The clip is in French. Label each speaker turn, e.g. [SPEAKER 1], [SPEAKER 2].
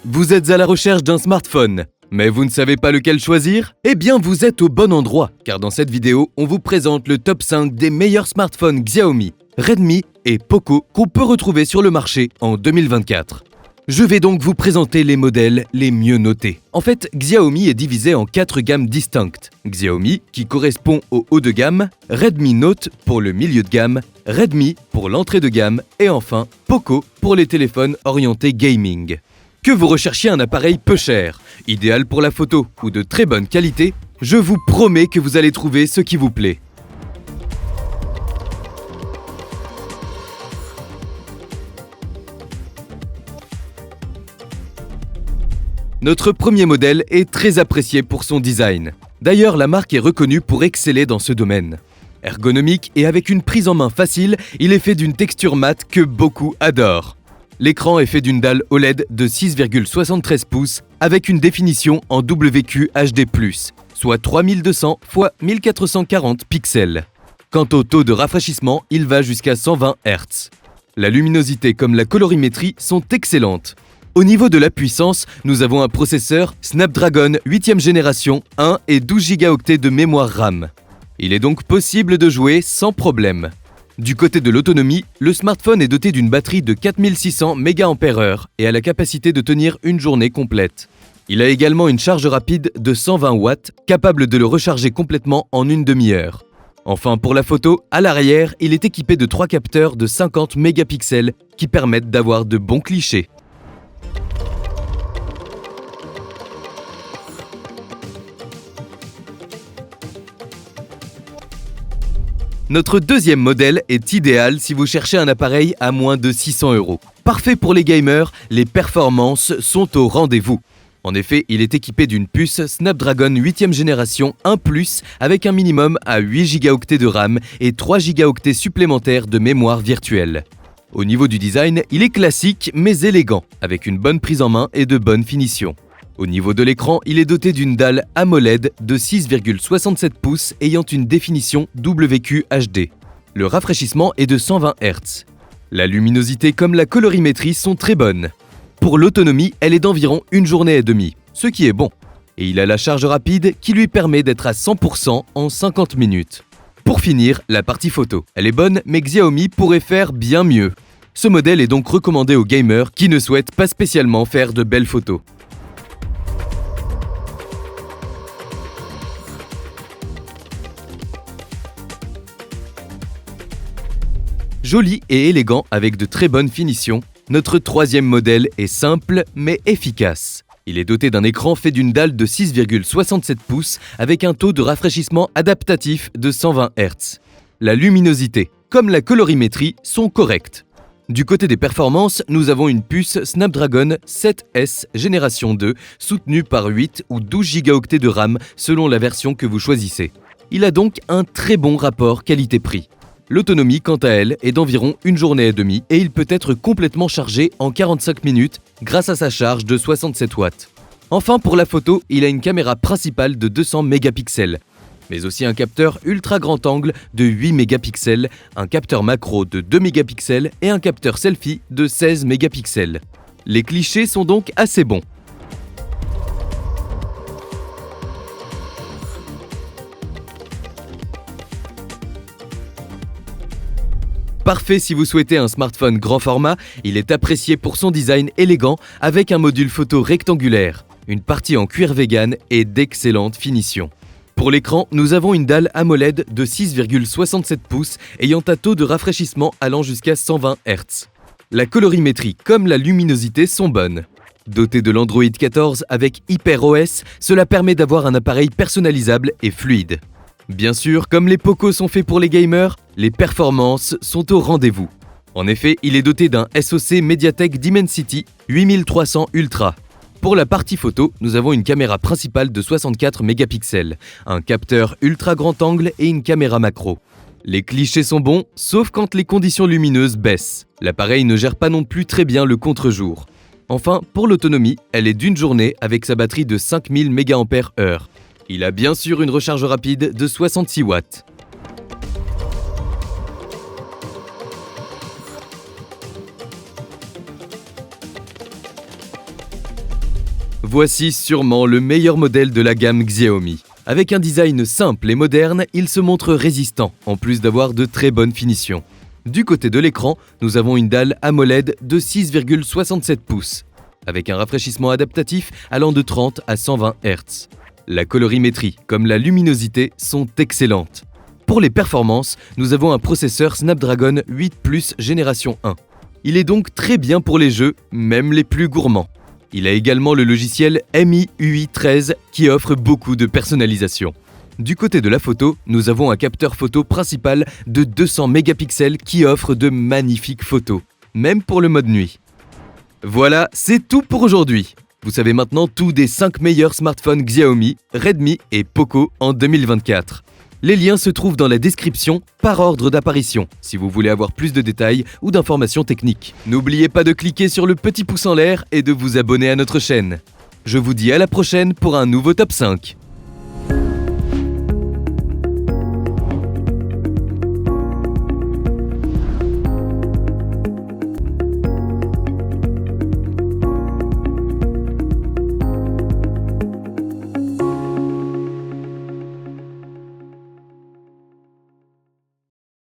[SPEAKER 1] Vous êtes à la recherche d'un smartphone, mais vous ne savez pas lequel choisir? Eh bien, vous êtes au bon endroit, car dans cette vidéo, on vous présente le top 5 des meilleurs smartphones Xiaomi, Redmi et Poco qu'on peut retrouver sur le marché en 2024. Je vais donc vous présenter les modèles les mieux notés. En fait, Xiaomi est divisé en 4 gammes distinctes. Xiaomi, qui correspond au haut de gamme, Redmi Note pour le milieu de gamme, Redmi pour l'entrée de gamme et enfin Poco pour les téléphones orientés gaming. Que vous recherchiez un appareil peu cher, idéal pour la photo ou de très bonne qualité, je vous promets que vous allez trouver ce qui vous plaît. Notre premier modèle est très apprécié pour son design. D'ailleurs, la marque est reconnue pour exceller dans ce domaine. Ergonomique et avec une prise en main facile, il est fait d'une texture mate que beaucoup adorent. L'écran est fait d'une dalle OLED de 6,73 pouces avec une définition en WQHD+, soit 3200 x 1440 pixels. Quant au taux de rafraîchissement, il va jusqu'à 120 Hz. La luminosité comme la colorimétrie sont excellentes. Au niveau de la puissance, nous avons un processeur Snapdragon 8e génération 1 et 12 Go de mémoire RAM. Il est donc possible de jouer sans problème. Du côté de l'autonomie, le smartphone est doté d'une batterie de 4600 mAh et a la capacité de tenir une journée complète. Il a également une charge rapide de 120 watts, capable de le recharger complètement en une demi-heure. Enfin, pour la photo, à l'arrière, il est équipé de 3 capteurs de 50 mégapixels qui permettent d'avoir de bons clichés. Notre deuxième modèle est idéal si vous cherchez un appareil à moins de 600 €. Parfait pour les gamers, les performances sont au rendez-vous. En effet, il est équipé d'une puce Snapdragon 8e génération 1+, avec un minimum à 8 Go de RAM et 3 Go supplémentaires de mémoire virtuelle. Au niveau du design, il est classique mais élégant, avec une bonne prise en main et de bonnes finitions. Au niveau de l'écran, il est doté d'une dalle AMOLED de 6,67 pouces ayant une définition WQHD. Le rafraîchissement est de 120 Hz. La luminosité comme la colorimétrie sont très bonnes. Pour l'autonomie, elle est d'environ une journée et demie, ce qui est bon. Et il a la charge rapide qui lui permet d'être à 100% en 50 minutes. Pour finir, la partie photo. Elle est bonne, mais Xiaomi pourrait faire bien mieux. Ce modèle est donc recommandé aux gamers qui ne souhaitent pas spécialement faire de belles photos. Joli et élégant avec de très bonnes finitions, notre troisième modèle est simple mais efficace. Il est doté d'un écran fait d'une dalle de 6,67 pouces avec un taux de rafraîchissement adaptatif de 120 Hz. La luminosité comme la colorimétrie sont correctes. Du côté des performances, nous avons une puce Snapdragon 7S génération 2 soutenue par 8 ou 12 Go de RAM selon la version que vous choisissez. Il a donc un très bon rapport qualité-prix. L'autonomie, quant à elle, est d'environ une journée et demie et il peut être complètement chargé en 45 minutes grâce à sa charge de 67 watts. Enfin, pour la photo, il a une caméra principale de 200 mégapixels, mais aussi un capteur ultra grand angle de 8 mégapixels, un capteur macro de 2 mégapixels et un capteur selfie de 16 mégapixels. Les clichés sont donc assez bons. Parfait si vous souhaitez un smartphone grand format, il est apprécié pour son design élégant avec un module photo rectangulaire, une partie en cuir vegan et d'excellentes finitions. Pour l'écran, nous avons une dalle AMOLED de 6,67 pouces ayant un taux de rafraîchissement allant jusqu'à 120 Hz. La colorimétrie comme la luminosité sont bonnes. Doté de l'Android 14 avec HyperOS, cela permet d'avoir un appareil personnalisable et fluide. Bien sûr, comme les Poco sont faits pour les gamers, les performances sont au rendez-vous. En effet, il est doté d'un SoC MediaTek Dimensity 8300 Ultra. Pour la partie photo, nous avons une caméra principale de 64 mégapixels, un capteur ultra grand angle et une caméra macro. Les clichés sont bons, sauf quand les conditions lumineuses baissent. L'appareil ne gère pas non plus très bien le contre-jour. Enfin, pour l'autonomie, elle est d'une journée avec sa batterie de 5000 mAh. Il a bien sûr une recharge rapide de 66 watts. Voici sûrement le meilleur modèle de la gamme Xiaomi. Avec un design simple et moderne, il se montre résistant, en plus d'avoir de très bonnes finitions. Du côté de l'écran, nous avons une dalle AMOLED de 6,67 pouces, avec un rafraîchissement adaptatif allant de 30 à 120 Hz. La colorimétrie comme la luminosité sont excellentes. Pour les performances, nous avons un processeur Snapdragon 8 Plus génération 1. Il est donc très bien pour les jeux, même les plus gourmands. Il a également le logiciel MIUI 13 qui offre beaucoup de personnalisation. Du côté de la photo, nous avons un capteur photo principal de 200 mégapixels qui offre de magnifiques photos, même pour le mode nuit. Voilà, c'est tout pour aujourd'hui. Vous savez maintenant tout des 5 meilleurs smartphones Xiaomi, Redmi et Poco en 2024. Les liens se trouvent dans la description par ordre d'apparition, si vous voulez avoir plus de détails ou d'informations techniques. N'oubliez pas de cliquer sur le petit pouce en l'air et de vous abonner à notre chaîne. Je vous dis à la prochaine pour un nouveau top 5.